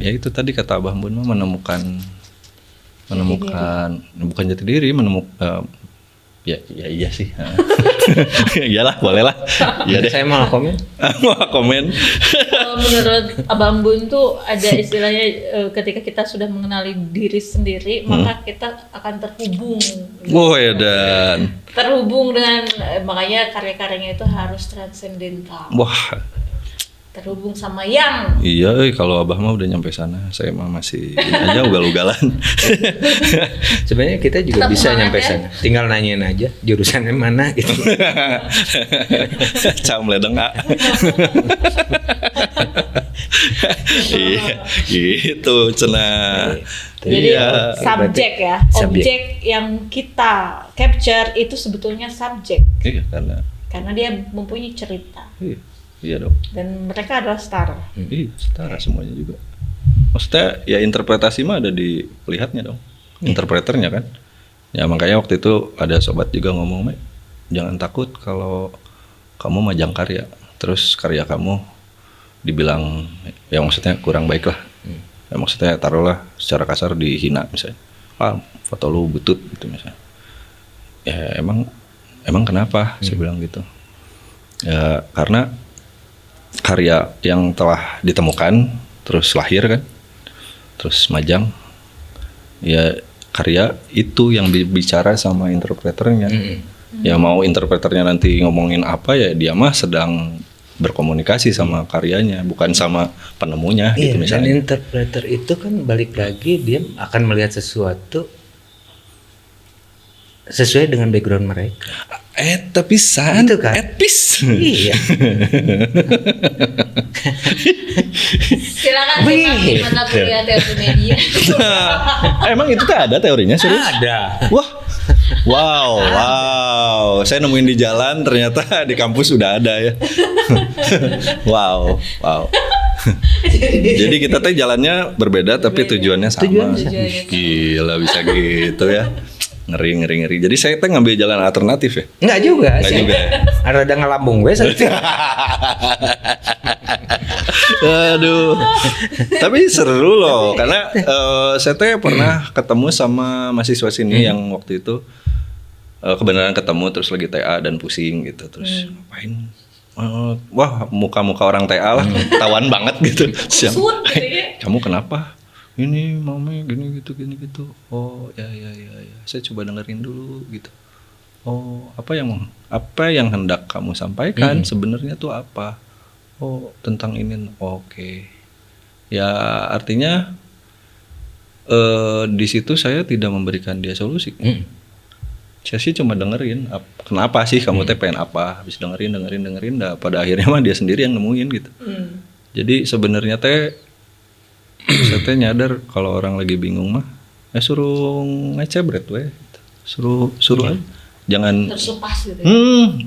Ya itu tadi kata Abah Bun mah menemukan bukan jati diri, ya iya sih. Iyalah, boleh lah. Ya deh. Saya malah komen. komen. Kalau menurut Abang Bun tuh ada istilahnya ketika kita sudah mengenali diri sendiri, maka kita akan terhubung. Dan Terhubung dengan makanya karya-karyanya itu harus transendental. wah. Terhubung sama yang. Iya, kalau Abah mah udah nyampe sana. Saya mah masih aja ugal-ugalan. Sebenarnya kita juga Tetap bisa semangat nyampe ya. sana. Tinggal nanyain aja jurusannya mana gitu. Cam ledeng Iya, gitu cenah. Jadi Iya. subjek ya, Subjek. objek yang kita capture itu sebetulnya subjek Iya, karena dia mempunyai cerita iya dong. dan mereka adalah setara. Iya, setara semuanya juga. Maksudnya ya interpretasi mah ada di pelihatnya dong. Interpreternya kan. Ya makanya waktu itu ada sobat juga ngomong, jangan takut kalau kamu majang karya. Terus karya kamu dibilang ya maksudnya kurang baik lah. Ya maksudnya taruhlah secara kasar dihina misalnya. Foto lu butut gitu misalnya. Ya emang kenapa saya bilang gitu. Ya karena karya yang telah ditemukan terus lahir kan, terus majang, ya karya itu yang bicara sama interpreternya. Ya mau interpreternya nanti ngomongin apa, ya dia mah sedang berkomunikasi sama karyanya, bukan sama penemunya gitu Dan misalnya. interpreter itu kan balik lagi dia akan melihat sesuatu sesuai dengan background mereka. Tapi san, Itu kan? etis. Iya. Silakan simak di mata kuliah teori media. Emang itu tuh ada teorinya serius? Ada. Wah, wow. Saya nemuin di jalan, ternyata di kampus sudah ada ya. Wow. Jadi kita tuh jalannya berbeda, tapi tujuannya sama. Tujuannya sama. Ih, gila bisa gitu ya. Ngeri. Jadi saya tuh ngambil jalan alternatif ya. Enggak juga Nggak sih. juga ya? Ada ngelambung gue Aduh. Tapi seru loh, karena saya tuh pernah ketemu sama mahasiswa sini yang waktu itu kebenaran ketemu terus lagi TA dan pusing gitu, terus ngapain? Wah, muka-muka orang TA lah, tawan banget gitu. Terus yang, Kusut gitu ya. kamu kenapa? Ini mami gini gitu. Oh ya. Saya coba dengerin dulu gitu. Oh apa yang hendak kamu sampaikan sebenarnya tuh apa? Oh tentang ini. Oke. Ya artinya di situ saya tidak memberikan dia solusi. Saya sih cuma dengerin. Kenapa sih kamu teh pengen apa? Habis dengerin. Dah pada akhirnya mah dia sendiri yang nemuin gitu. Jadi sebenarnya teh saya teh nyadar kalau orang lagi bingung mah, suruh ngecebret weh, suruh aja. Jangan Tersupas gitu.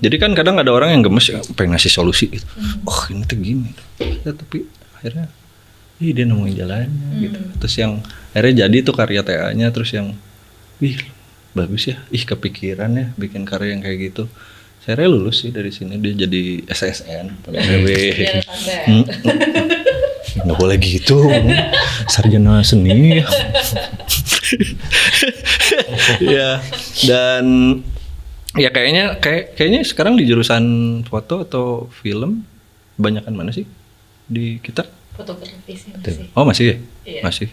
Jadi kan kadang ada orang yang gemes ya, pengen ngasih solusi gitu. Oh ini tuh gini, ya, tapi akhirnya, dia nemuin jalannya gitu. Terus yang akhirnya jadi tuh karya TA-nya, terus yang, bagus ya, kepikiran ya bikin karya yang kayak gitu. Saya lulus sih dari sini, dia jadi SSN, Biar tanda. nggak boleh gitu, sarjana seni. Ya, dan ya kayaknya sekarang di jurusan foto atau film banyakan mana sih di kita? Fotografi sih masih. Oh masih ya? Iya. Masih.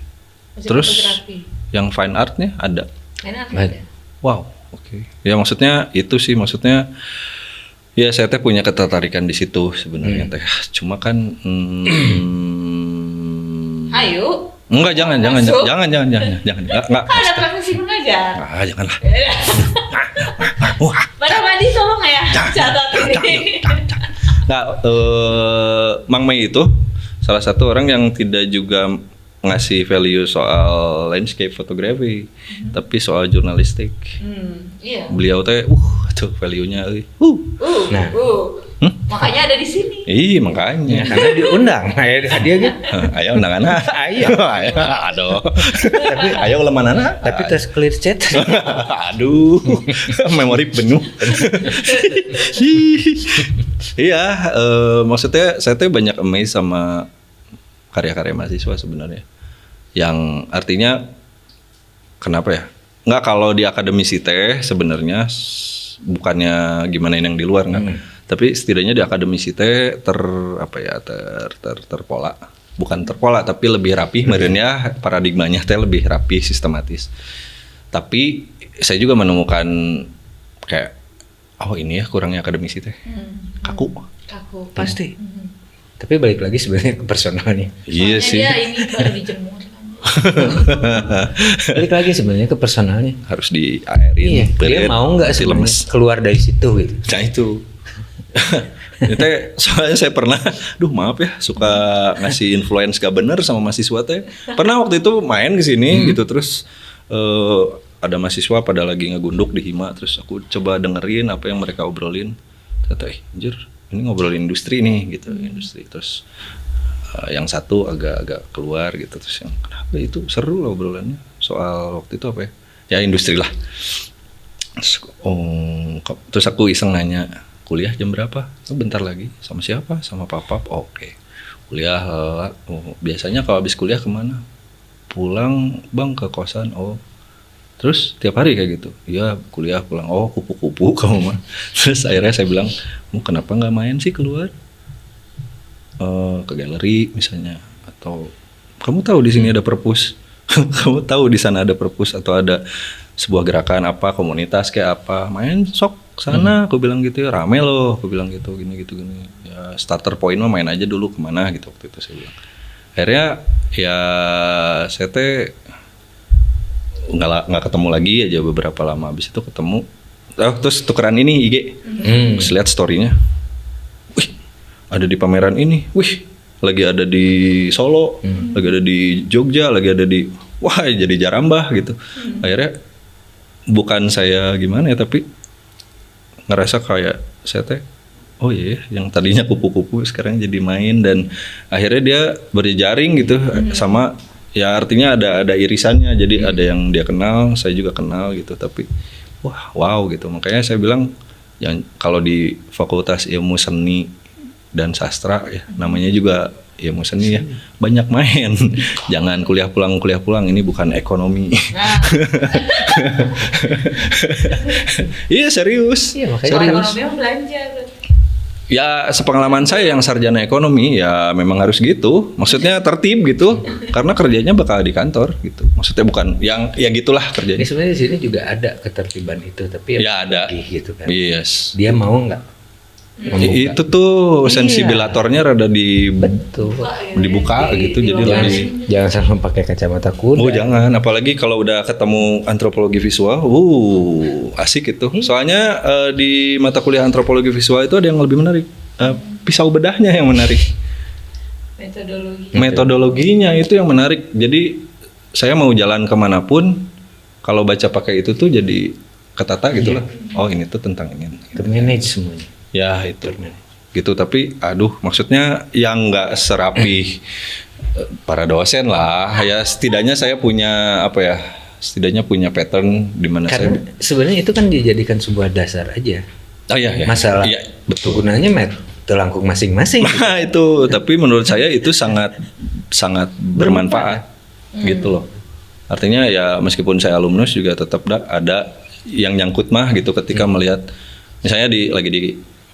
Masih Terus fotografi. yang fine artnya ada? Enak ada. Wow, oke. Ya maksudnya itu sih, maksudnya ya saya teh punya ketertarikan di situ sebenarnya teh. Cuma kan Ayo. enggak, jangan. Masuk. Jangan. Enggak. Kan ada profesi mengajar. Janganlah. Pak Ramadi tolong ya catat ini. Nah, Mang Mei itu salah satu orang yang tidak juga ngasih value soal landscape photography, tapi soal jurnalistik. Iya. Beliau teh, tuh value-nya, Nah. Makanya ada di sini. Makanya. Karena diundang, dia gitu. Ayo undang anak. Ayo. Aduh. Tapi ayo lemah anak. Tapi tes clear chat. Aduh. Memori penuh. Iya, maksudnya saya tuh banyak amazed sama karya-karya mahasiswa sebenarnya. Yang artinya kenapa ya? Enggak, kalau di akademisi teh sebenarnya bukannya gimana yang di luar enggak. Tapi setidaknya di akademisi teh terpola. Bukan terpola tapi lebih rapi, merenya paradigmanya teh lebih rapi, sistematis. Tapi saya juga menemukan kayak ini ya kurangnya akademisi teh. Kaku. Pasti. Tapi balik lagi sebenarnya ke personalnya. Iya sih. Dia ini baru dijemur kan. Balik lagi sebenarnya ke personalnya. Harus diairin. Iya, dia mau nggak sebenarnya keluar dari situ gitu. Nah itu. Itu soalnya saya pernah, maaf ya, suka ngasih influence gak bener sama mahasiswa teh. Pernah waktu itu main ke sini gitu, terus ada mahasiswa pada lagi ngegunduk di Hima, terus aku coba dengerin apa yang mereka obrolin. Ternyata anjir, ini ngobrolin industri nih gitu, industri. Terus yang satu agak keluar gitu, terus yang kenapa itu seru lah obrolannya soal waktu itu apa ya industri lah. Terus aku iseng nanya, kuliah jam berapa? Bentar lagi. Sama siapa? Sama papap. Oke. Kuliah biasanya kalau habis kuliah kemana? Pulang bang ke kosan. Terus tiap hari kayak gitu? Iya kuliah pulang. Kupu-kupu kamu mah. Terus akhirnya saya bilang, kenapa nggak main sih keluar? ke galeri misalnya, atau kamu tahu di sini ada perpus, kamu tahu di sana ada perpus atau ada sebuah gerakan apa, komunitas kayak apa, main sok sana, aku bilang gitu ya, rame loh, aku bilang gitu, gini. Ya starter point mah main aja dulu kemana gitu waktu itu saya bilang. Akhirnya ya saya teh nggak ketemu lagi aja beberapa lama, habis itu ketemu, terus tukeran ini IG, terus lihat story-nya, wih ada di pameran ini, wih lagi ada di Solo, lagi ada di Jogja, lagi ada di, wah jadi jarambah gitu. Akhirnya bukan saya gimana ya, tapi ngerasa kayak saya teh, oh iya yang tadinya kupu-kupu sekarang jadi main, dan akhirnya dia berjejaring gitu sama, ya artinya ada irisannya, jadi ada yang dia kenal, saya juga kenal gitu, tapi wow gitu. Makanya saya bilang yang kalau di Fakultas Ilmu Seni dan Sastra ya, namanya juga ilmu seni ya, banyak main. Jangan kuliah pulang, ini bukan ekonomi. Iya serius. Iya, makanya serius. Ekonomi yang belanja. Ya sepengalaman saya yang sarjana ekonomi ya memang harus gitu. Maksudnya tertib gitu, karena kerjanya bakal di kantor gitu. Maksudnya bukan yang ya gitulah kerjanya. Ini sebenarnya di sini juga ada ketertiban itu, tapi Ya ada. gitu kan. Yes. Dia mau nggak? Itu tuh sensibilatornya rada dibuka gitu, jadi lebih. Jangan sampai pakai kacamata kuda. Oh jangan, apalagi kalau udah ketemu antropologi visual, asik itu. Soalnya di mata kuliah antropologi visual itu ada yang lebih menarik, pisau bedahnya yang menarik. Metodologinya itu yang menarik. Jadi saya mau jalan kemanapun, kalau baca pakai itu tuh jadi ketata gitu lah. Oh ini tuh tentang ini. Termanage semuanya. Ya itu gitu, tapi aduh maksudnya yang nggak serapi para dosen lah ya, setidaknya saya punya apa ya, setidaknya punya pattern di mana saya sebenarnya itu kan dijadikan sebuah dasar aja. Oh iya. Masalah iya, betul. Gunanya telangkung masing-masing. Nah itu, tapi menurut saya itu sangat bermanfaat gitu loh. Artinya ya meskipun saya alumnus juga tetap ada yang nyangkut mah gitu ketika melihat misalnya lagi di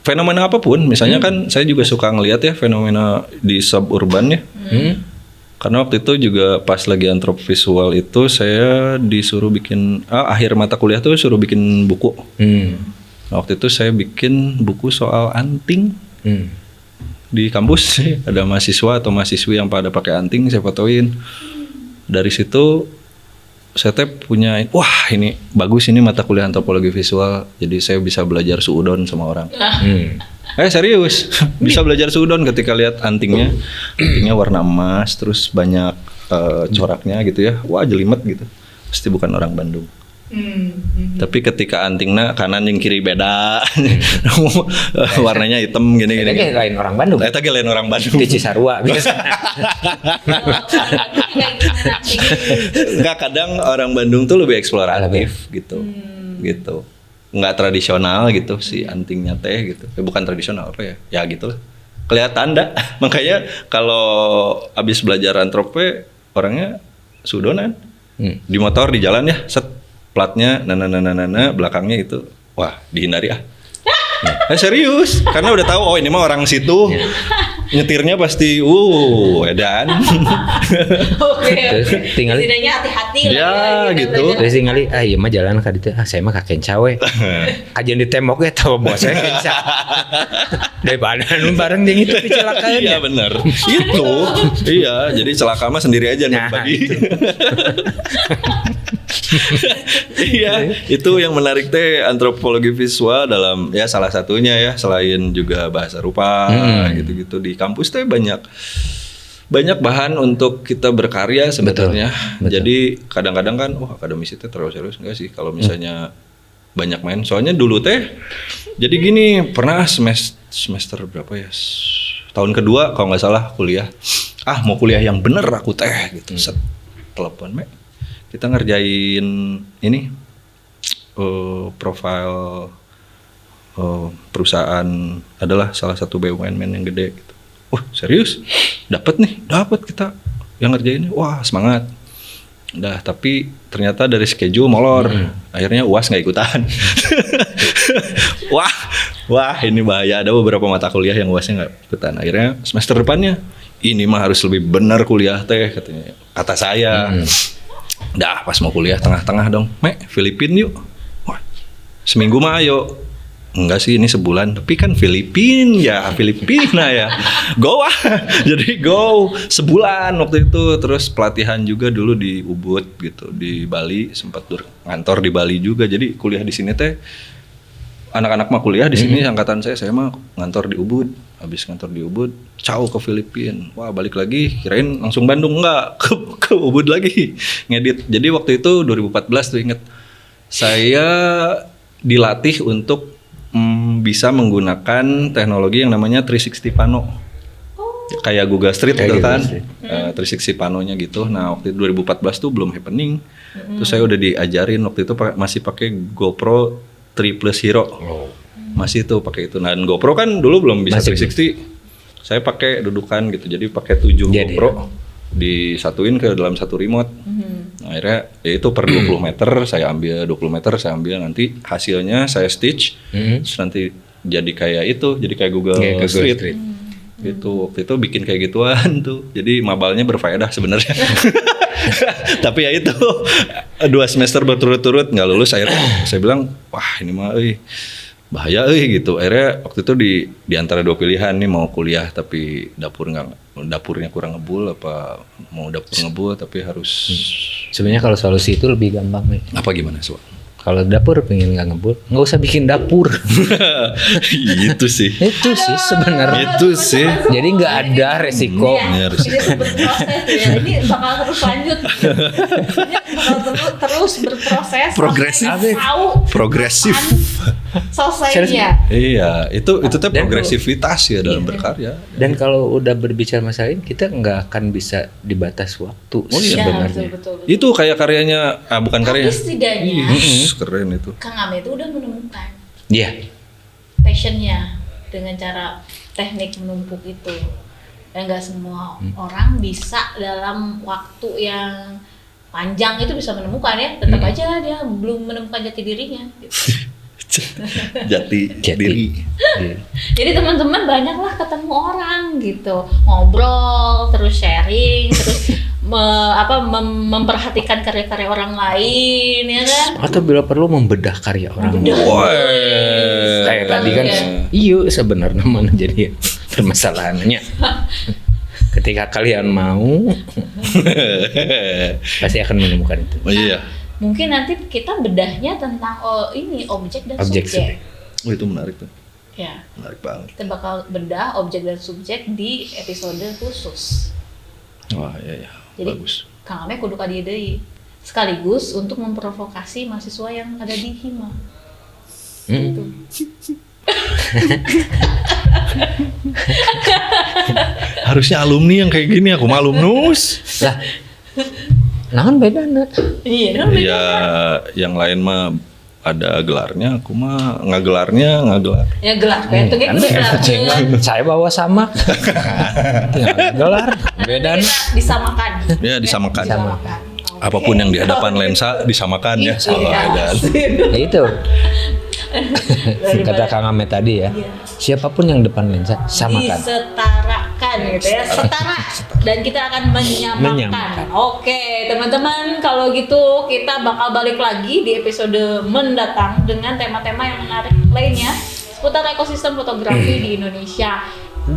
fenomena apapun, misalnya kan saya juga suka ngelihat ya fenomena di suburban ya. Karena waktu itu juga pas lagi antropvisual itu saya disuruh bikin akhir mata kuliah tuh suruh bikin buku. Nah, waktu itu saya bikin buku soal anting. Di kampus ada mahasiswa atau mahasiswi yang pada pakai anting, saya fotoin. Dari situ saya punya, wah ini bagus, ini mata kuliah antropologi visual, jadi saya bisa belajar suudon sama orang. Serius, bisa belajar suudon ketika lihat antingnya warna emas, terus banyak coraknya gitu ya, wah jelimet gitu, pasti bukan orang Bandung. Tapi ketika antingnya kanan yang kiri beda, warnanya hitam gini. Lain orang Bandung. Eta ge lain orang Bandung. Di Cisarua biasa. Enggak, kadang orang Bandung tuh lebih eksploratif gitu. Gitu. Enggak tradisional gitu si antingnya teh gitu. Bukan tradisional apa ya? Ya gitu lah. Kelihatan dah. Makanya kalau abis belajar antrope orangnya sudonan. Di motor di jalan ya, set platnya nana belakangnya itu, wah dihindari serius, karena udah tahu oh ini mah orang situ. Nyetirnya pasti edan. Tinggal setidaknya hati-hati ya lah gitu. Terus tinggal iya mah jalan ka ditu, saya mah ka kenca we. Aja di tembok ge tahu bos saya kenca. Daripada nu bareng jeung itu kecelakaan. Iya benar. Itu. Iya, jadi celaka mah sendiri aja nih bagi. Iya, itu yang menarik teh antropologi visual dalam ya salah satunya ya, selain juga bahasa rupa gitu-gitu, di kampus teh banyak bahan untuk kita berkarya sebenarnya. Betul. Jadi kadang-kadang kan akademisi teh terlalu serius enggak sih kalau misalnya banyak main. Soalnya dulu teh jadi gini, pernah semester berapa ya? Tahun kedua kalau nggak salah kuliah. Mau kuliah yang bener aku teh gitu. Set telepon kita ngerjain ini profil perusahaan adalah salah satu BUMN yang gede gitu. Serius? Dapat kita yang ngerjain. Wah semangat. Tapi ternyata dari schedule molor. Akhirnya UAS nggak ikutan. Wah ini bahaya. Ada beberapa mata kuliah yang UASnya nggak ikutan. Akhirnya semester depannya ini mah harus lebih benar kuliah teh katanya. Kata saya. Dah pas mau kuliah tengah-tengah dong. Filipin yuk. Wah, seminggu mah ayo. Enggak sih ini sebulan. Tapi kan Filipina ya. Go ah. Jadi go sebulan waktu itu. Terus pelatihan juga dulu di Ubud gitu. Di Bali sempat ngantor di Bali juga. Jadi kuliah di sini teh anak-anak mah kuliah di sini angkatan saya mah ngantor di Ubud. Habis ngantor di Ubud, ke Filipina. Wah, balik lagi kirain langsung Bandung, enggak, ke Ubud lagi ngedit. Jadi waktu itu 2014 tuh inget. Saya dilatih untuk bisa menggunakan teknologi yang namanya 360 Pano. Kayak Google Street gitu kan. 360 Panonya gitu. Nah, waktu itu 2014 tuh belum happening. Terus saya udah diajarin waktu itu masih pakai GoPro 3 Plus Hero. Masih tuh pakai itu. Nah, dan GoPro kan dulu belum bisa 360. Saya pakai dudukan gitu. Jadi pakai 7 GoPro disatuin ke dalam satu remote. Nah, akhirnya ya itu per 20 meter saya ambil, 20 meter saya ambil, nanti hasilnya saya stitch. Terus nanti jadi kayak itu, jadi kayak Google Street. Gitu. Waktu itu bikin kayak gituan tuh. Jadi mabalnya berfaedah sebenarnya. Tapi ya itu 2 semester berturut-turut nggak lulus. Akhirnya saya bilang, wah ini mah bahaya gitu. Akhirnya waktu itu di antara 2 pilihan nih, mau kuliah tapi dapurnya kurang ngebul, apa mau dapur ngebul tapi harus. Sebenarnya kalau solusi itu lebih gampang nih. Apa gimana soal? Kalau dapur pengen nggak ngebul, nggak usah bikin dapur. Itu sih. Itu sih sebenarnya. Itu sih. Jadi nggak ada resiko. Ini berproses ya. Ini bakal terus lanjut. Ini bakal terus berproses. Progresif. Selesainya. Iya, itu tuh progresivitas ya dalam berkarya. Dan kalau udah berbicara masalah ini, kita nggak akan bisa dibatas waktu sebenarnya. Betul. Itu kayak karyanya, bukan karyanya. Tapi setidaknya keren itu. Kang Ame itu udah menemukan passionnya dengan cara teknik menumpuk itu. Dan nggak semua orang bisa dalam waktu yang panjang itu bisa menemukan ya. Tetap aja dia belum menemukan jati dirinya. Gitu. jati diri. Jadi teman-teman banyaklah ketemu orang gitu, ngobrol, terus sharing, terus memperhatikan karya-karya orang lain, ya kan? Atau bila perlu membedah karya orang lain. Kayak tadi kan, sebenarnya mana jadi permasalahannya. Ketika kalian mau, pasti akan menemukan itu. Oh iya. Mungkin nanti kita bedahnya tentang objek dan subjek. Oh itu menarik tuh. Ya. Menarik banget. Kita bakal bedah objek dan subjek di episode khusus. Wah iya. Jadi, bagus. Kang Ame kudu ka dieu deui. Sekaligus untuk memprovokasi mahasiswa yang ada di Hima. Gitu. Harusnya alumni yang kayak gini, aku mah alumnus. Lah. Naon bedana? Iya, ya yang lain mah ada gelarnya, aku mah nggak gelar. Ya gelar, kayak itu gelar. Saya bawa sama. Gelar, bedana. Disamakan. Ya disamakan. Apapun yang di hadapan lensa disamakan ya. Iya. Ya itu. Kata Kang Ame tadi ya. Siapapun yang depan lensa samakan. Disetarakan gitu ya, setara. Dan kita akan menyamakan. Oke, teman-teman, kalau gitu kita bakal balik lagi di episode mendatang dengan tema-tema yang menarik lainnya seputar ekosistem fotografi di Indonesia.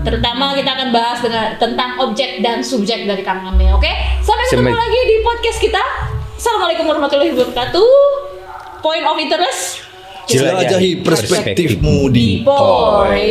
Terutama kita akan bahas tentang objek dan subjek dari Kang Ame. Oke, sampai ketemu lagi di podcast kita. Assalamualaikum warahmatullahi wabarakatuh. Point of interest. Jelajahi perspektifmu di Boy.